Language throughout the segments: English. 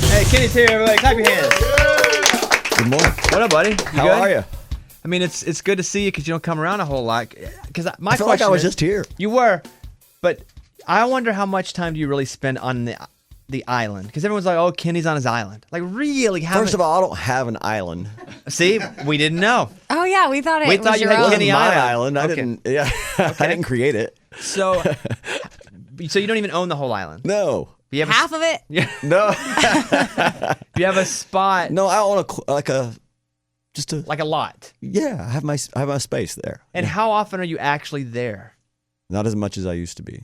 Hey, Kenny's here, everybody. Clap your hands. Good morning. What up, buddy? How good? are you? I mean, it's good to see you because you don't come around a whole lot. Because my I feel question like I was is, just here. You were, but I wonder how much time do you really spend on the island? Because everyone's like, "Oh, Kenny's on his island." Like, really? First of all, I don't have an island. See, we didn't know. Oh yeah, we thought it. We was thought you your had own. Kenny My Island. island. I Okay. didn't. Yeah, I didn't create it. So you don't even own the whole island. No. You have Half of it. Yeah. No. You have a spot. No. I own like a lot. Yeah. I have my space there. And how often are you actually there? Not as much as I used to be.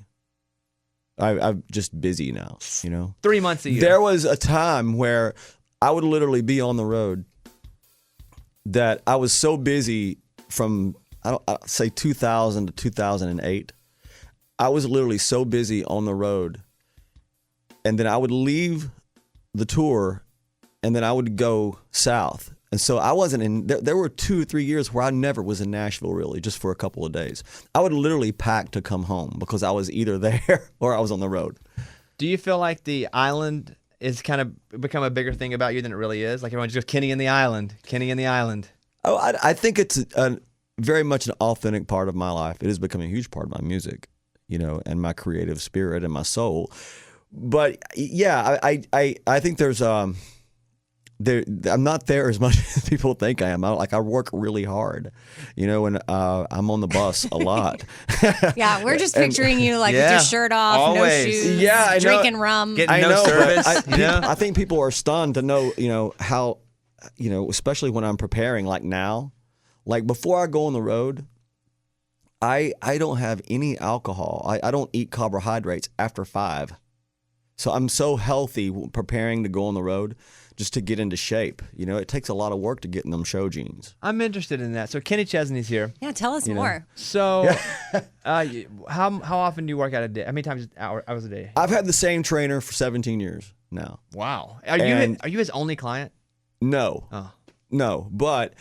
I'm just busy now. 3 months a year. There was a time where I would literally be on the road. That I was so busy from I'll say 2000 to 2008. I was literally so busy on the road. And then I would leave the tour and then I would go south. And so I wasn't in, there were 2 or 3 years where I never was in Nashville really, just for a couple of days. I would literally pack to come home because I was either there or I was on the road. Do you feel like the island is kind of become a bigger thing about you than it really is? Like everyone just goes, Kenny in the island, Kenny in the island. Oh, I think it's very much an authentic part of my life. It has become a huge part of my music, and my creative spirit and my soul. But yeah, I think there's I'm not there as much as people think I am. I work really hard, and I'm on the bus a lot. Yeah, we're just picturing you like with your shirt off, always. no shoes, Yeah, I know. drinking rum. Getting no service. I think people are stunned to know, how, especially when I'm preparing like now, like before I go on the road, I don't have any alcohol. I don't eat carbohydrates after 5. So I'm so healthy preparing to go on the road just to get into shape. It takes a lot of work to get in them show jeans. I'm interested in that. So Kenny Chesney's here. Yeah, tell us more. So how often do you work out a day? How many times hours a day? I've had the same trainer for 17 years now. Wow. Are you his only client? No. Oh. No, but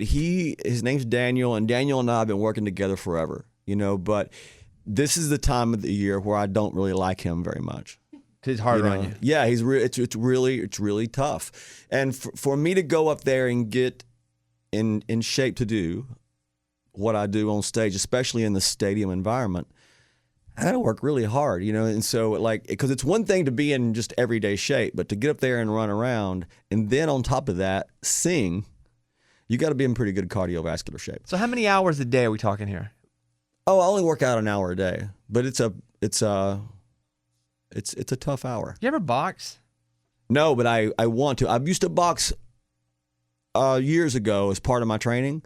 his name's Daniel, and Daniel and I have been working together forever, but this is the time of the year where I don't really like him very much. He's hard on you. Yeah, it's really tough. And for me to go up there and get in shape to do what I do on stage, especially in the stadium environment, I got to work really hard, and so because it's one thing to be in just everyday shape, but to get up there and run around and then on top of that, sing, you got to be in pretty good cardiovascular shape. So how many hours a day are we talking here? Oh, I only work out an hour a day, but it's a tough hour. You ever box? No, but I want to. I used to box years ago as part of my training,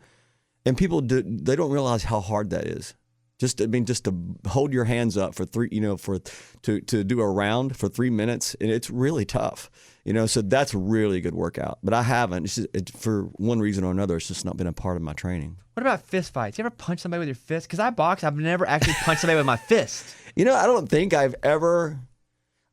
and people they don't realize how hard that is. Just to hold your hands up for to do a round for 3 minutes, and it's really tough. So that's a really good workout. But I haven't. For one reason or another, it's just not been a part of my training. What about fist fights? You ever punch somebody with your fist? Because I box, I've never actually punched somebody with my fist. I don't think I've ever.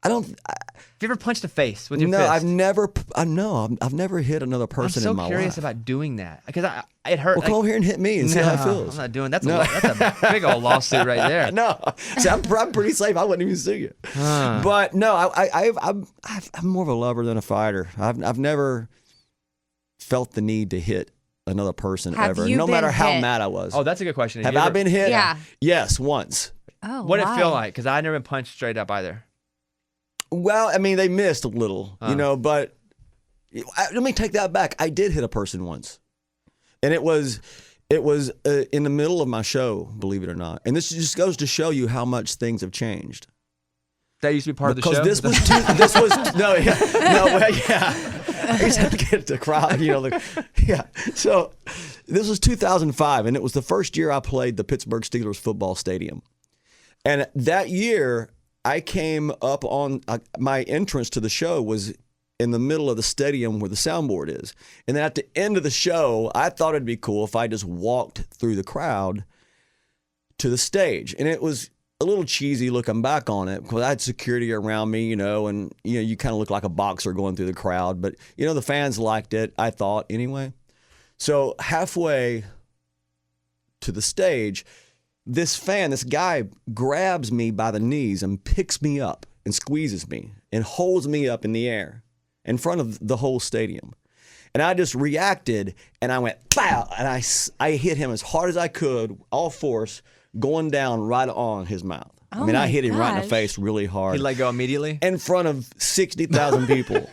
Have you ever punched a face with your fist? No, I've never hit another person in my life. I'm so curious about doing that because it hurt. Well, come over here and hit me and see how it feels. I'm not doing that. That's a big old lawsuit right there. No, see, I'm pretty safe. I wouldn't even sue you. But no, I'm more of a lover than a fighter. I've never felt the need to hit another person ever, no matter how mad I was. Oh, that's a good question. Have I been hit? Yeah. Yes, once. Oh, what did it feel like? Because I never been punched straight up either. Well, I mean, they missed a little, but let me take that back. I did hit a person once, and it was in the middle of my show, believe it or not. And this just goes to show you how much things have changed. That used to be part of the show? Because I used to have to get the crowd, yeah. So this was 2005, and it was the first year I played the Pittsburgh Steelers football stadium. And that year, I came up on my entrance to the show was in the middle of the stadium where the soundboard is. And then at the end of the show, I thought it'd be cool if I just walked through the crowd to the stage. And it was a little cheesy looking back on it because I had security around me, and you kind of look like a boxer going through the crowd. But, the fans liked it, I thought, anyway. So halfway to the stage, this guy grabs me by the knees and picks me up and squeezes me and holds me up in the air in front of the whole stadium. And I just reacted, and I went, pow, and I hit him as hard as I could, all force, going down right on his mouth. Oh, I mean, I hit him right in the gosh. face really hard. He let go immediately? In front of 60,000 people,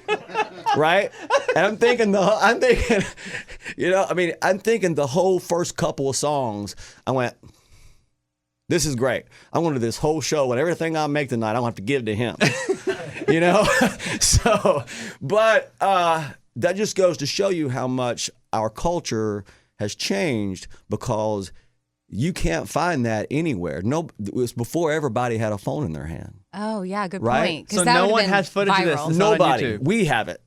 right? And I'm thinking, you know, I mean, I'm thinking the whole first couple of songs, I went, this is great. I'm going to do this whole show, and everything I make tonight, I don't have to give to him. You know? So, but that just goes to show you how much our culture has changed, because you can't find that anywhere. No, it was before everybody had a phone in their hand. Oh, yeah, good Right? point. 'Cause So that no would've one been has footage of this. viral. It's not on Nobody. YouTube. We have it.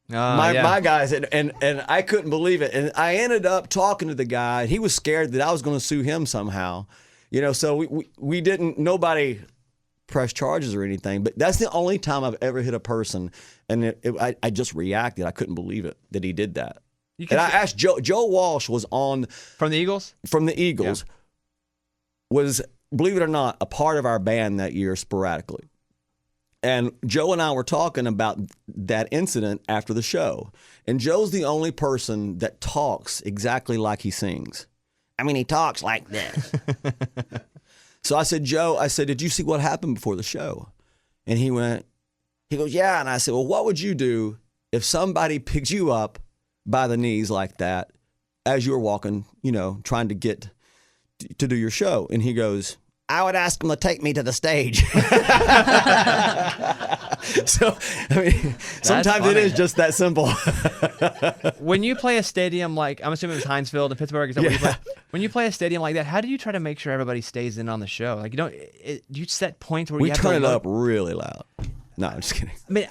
Yeah. My guys, and I couldn't believe it. And I ended up talking to the guy. He was scared that I was going to sue him somehow. You know, so we didn't, nobody pressed charges or anything. But that's the only time I've ever hit a person. And I just reacted. I couldn't believe it that he did that. And I asked Joe Walsh was on. From the Eagles? From the Eagles. Yeah. Was, believe it or not, a part of our band that year sporadically. And Joe and I were talking about that incident after the show. And Joe's the only person that talks exactly like he sings. I mean, he talks like this. So I said, Joe, did you see what happened before the show? And he goes, yeah. And I said, well, what would you do if somebody picked you up by the knees like that as you were walking, you know, trying to get to do your show? And he goes, I would ask him to take me to the stage. So, I mean, sometimes it is just that simple. When you play a stadium like, I'm assuming it was Heinz Field in Pittsburgh, is that where you play? When you play a stadium like that, how do you try to make sure everybody stays in on the show? Like, do you set points where we you have turn to it up really loud. No, I'm just kidding. I mean,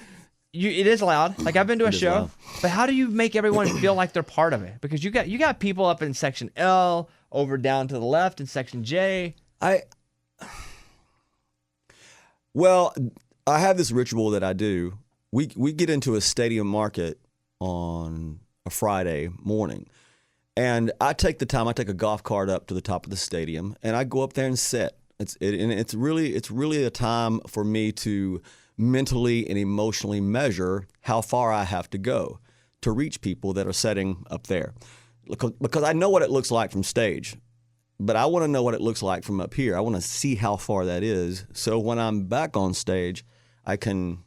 it is loud. Like, I've been to a show, loud. but how do you make everyone feel like they're part of it? Because you got people up in section L, over down to the left in section J. Well, I have this ritual that I do. We get into a stadium market on a Friday morning, and I take a golf cart up to the top of the stadium, and I go up there and sit. It's really a time for me to mentally and emotionally measure how far I have to go to reach people that are sitting up there, because I know what it looks like from stage. But I want to know what it looks like from up here. I want to see how far that is. So when I'm back on stage, I can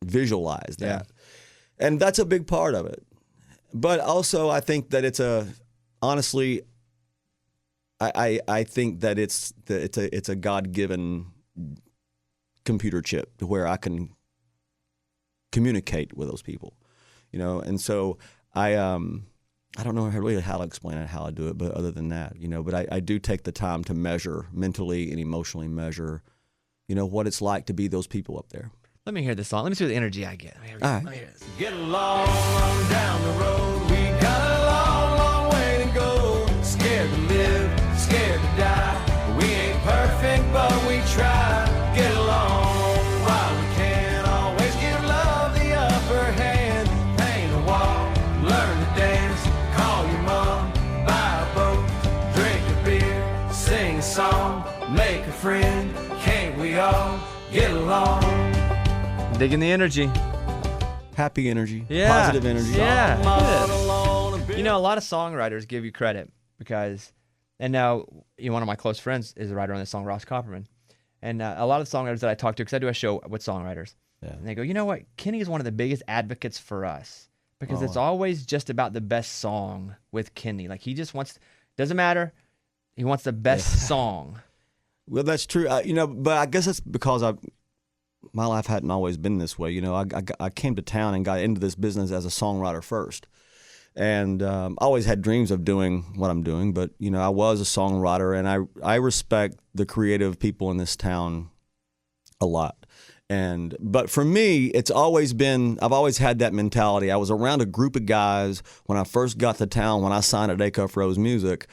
visualize that. Yeah. And that's a big part of it. But also I think that honestly, I think that it's a God-given computer chip to where I can communicate with those people, you know? And so I don't know really how to explain it, how I do it, but other than that, you know, but I do take the time to measure, mentally and emotionally measure, you know, what it's like to be those people up there. Let me hear this song. Let me see the energy I get. All right. Get along down the road. We got a long, long way to go. Scared to live, scared to die. We ain't perfect, but we try. Get along while we can. Always give love the upper hand. Paint a wall, learn to dance. Call your mom, buy a boat, drink a beer, sing a song, make a friend. Can't we all get along? Digging the energy. Happy energy, Yeah. positive energy. Yeah. You know, a lot of songwriters give you credit because, and now one of my close friends is a writer on this song, Ross Copperman. And a lot of the songwriters that I talk to, because I do a show with songwriters, and they go, you know what? Kenny is one of the biggest advocates for us because it's always just about the best song with Kenny. Like, he just doesn't matter. He wants the best song. Well, that's true. But I guess it's because my life hadn't always been this way. You know, I came to town and got into this business as a songwriter first. And I always had dreams of doing what I'm doing, but, you know, I was a songwriter, and I respect the creative people in this town a lot. But for me, I've always had that mentality. I was around a group of guys when I first got to town, when I signed at Acuff Rose Music,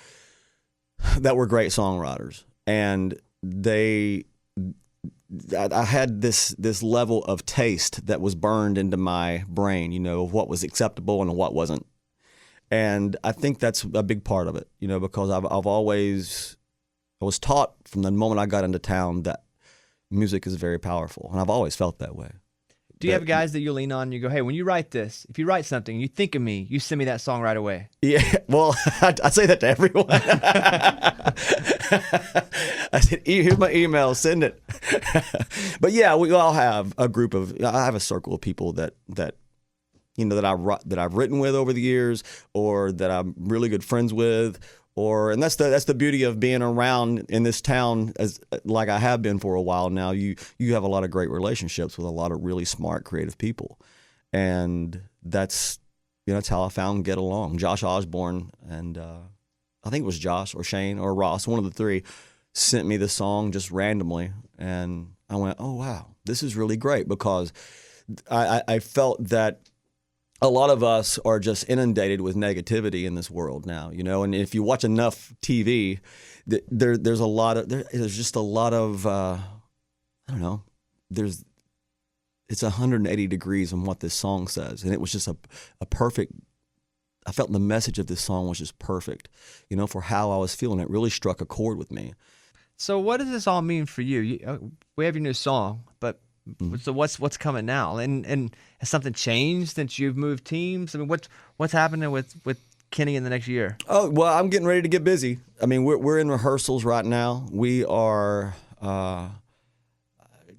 that were great songwriters. And I had this level of taste that was burned into my brain, you know, of what was acceptable and what wasn't. And I think that's a big part of it, you know, because I was taught from the moment I got into town that music is very powerful, and I've always felt that way. Do you have guys that you lean on and you go, hey, when you write this, if you write something, you think of me, you send me that song right away? Yeah, well, I say that to everyone. I said, here's my email, send it. But yeah, we all have a group of, I have a circle of people that you know, that I've written with over the years, or that I'm really good friends with, and that's the beauty of being around in this town, as like I have been for a while now. You have a lot of great relationships with a lot of really smart, creative people, and that's how I found Get Along. Josh Osborne and I think it was Josh or Shane or Ross, one of the three, sent me the song just randomly, and I went, oh wow, this is really great, because I felt that a lot of us are just inundated with negativity in this world now, and if you watch enough TV, there's just a lot of, I don't know, it's 180 degrees on what this song says. And it was just a perfect, I felt the message of this song was just perfect, for how I was feeling. It really struck a chord with me. So what does this all mean for you? We have your new song, but so what's coming now? And has something changed since you've moved teams? I mean, what's happening with Kenny in the next year? Oh, well, I'm getting ready to get busy. I mean, we're in rehearsals right now. We are,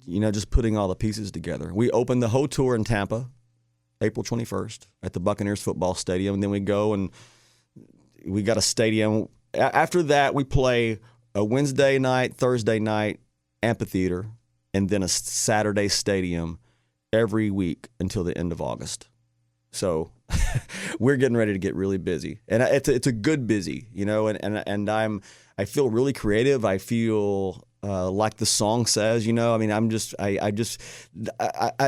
just putting all the pieces together. We opened the whole tour in Tampa, April 21st at the Buccaneers football stadium. And then we go and we got a stadium. After that, we play a Wednesday night, Thursday night amphitheater, and then a Saturday stadium every week until the end of August. So we're getting ready to get really busy, and it's a good busy, and I feel really creative. I feel like the song says, I mean, I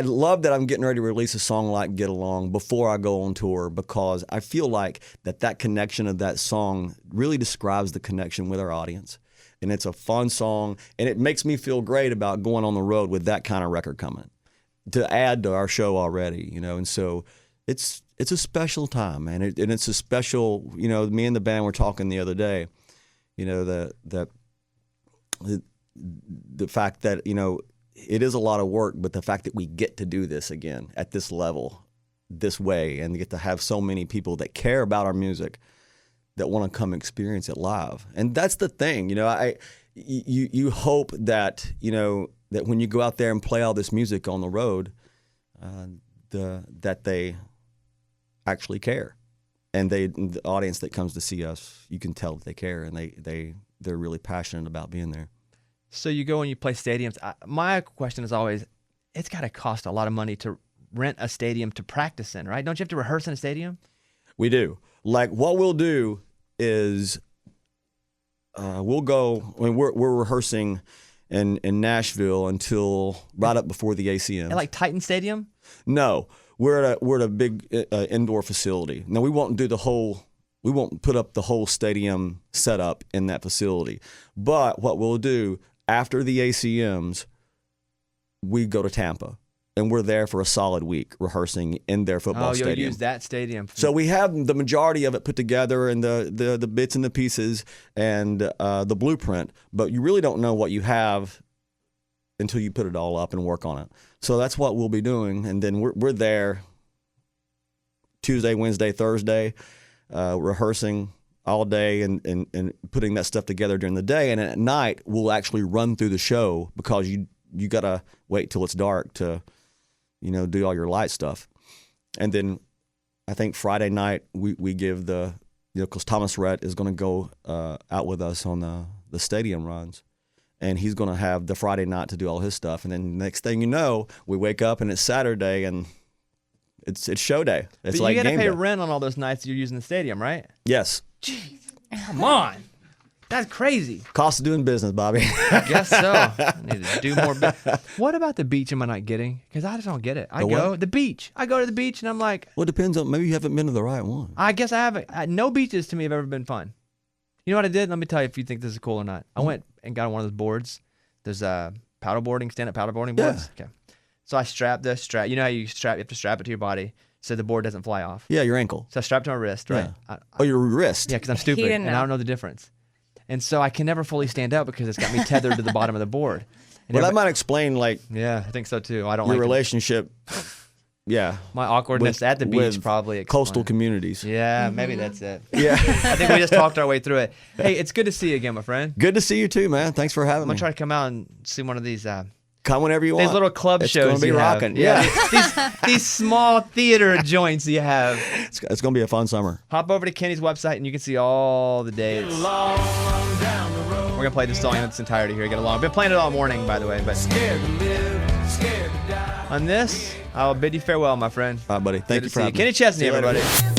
love that I'm getting ready to release a song like Get Along before I go on tour, because I feel like that connection of that song really describes the connection with our audience. And it's a fun song, and it makes me feel great about going on the road with that kind of record coming to add to our show already, and so it's a special time, man. And it's a special, me and the band were talking the other day, the fact that, it is a lot of work, but the fact that we get to do this again at this level, this way, and get to have so many people that care about our music that want to come experience it live. And that's the thing, you hope that, that when you go out there and play all this music on the road, that they actually care. And the audience that comes to see us, you can tell that they care, and they're really passionate about being there. So you go and you play stadiums. My question is always, it's got to cost a lot of money to rent a stadium to practice in, right? Don't you have to rehearse in a stadium? We do. Like, what we'll do is we'll go. I mean, we're rehearsing in Nashville until right up before the ACM. Like Titan Stadium? No, we're at a big indoor facility. Now we won't put up the whole stadium setup in that facility. But what we'll do after the ACMs, we go to Tampa. And we're there for a solid week rehearsing in their football stadium. You'll use that stadium. So we have the majority of it put together, and the bits and the pieces and the blueprint, but you really don't know what you have until you put it all up and work on it. So that's what we'll be doing. And then we're there Tuesday, Wednesday, Thursday, rehearsing all day and putting that stuff together during the day. And at night, we'll actually run through the show, because you got to wait till it's dark to do all your light stuff. And then I think Friday night we give because Thomas Rhett is going to go out with us on the stadium runs, and he's going to have the Friday night to do all his stuff. And then next thing you know, we wake up and it's Saturday and it's show day. It's but like you got to pay day. rent on all those nights you're using the stadium, right? Yes. Jeez, come on. That's crazy. Cost of doing business, Bobby. I guess so. I need to do more. What about the beach am I not getting? Because I just don't get it. The beach. I go to the beach and I'm like. Well, it depends on, maybe you haven't been to the right one. I guess I haven't. No beaches to me have ever been fun. You know what I did? Let me tell you if you think this is cool or not. I went and got on one of those boards. There's paddleboarding, stand-up paddleboarding boards. Yeah. Okay. So I strapped this strap. You know how you have to strap it to your body so the board doesn't fly off. Yeah, your ankle. So I strapped it to my wrist, right? Yeah. Your wrist. Yeah, because I'm stupid and I don't know the difference. And so I can never fully stand up because it's got me tethered to the bottom of the board. Well, that might explain like yeah, I think so too. I don't your like relationship. Yeah, my awkwardness at the beach with probably coastal explains. communities. Yeah, maybe that's it. Yeah. I think we just talked our way through it. Hey, it's good to see you again, my friend. Good to see you too, man. Thanks for having I'm me. gonna try to come out and see one of these. Come whenever you want. These little club it's shows gonna be you have. rocking. Yeah, these small theater joints you have. It's going to be a fun summer. Hop over to Kenny's website and you can see all the dates. Long, long down the road. We're gonna play this song in its entirety here. Get along. I've been playing it all morning, by the way. But Scared to live, scared to die. on this, I'll bid you farewell, my friend. All right, buddy. Thank Good you to for see you. having me. Kenny Chesney, See you later. everybody.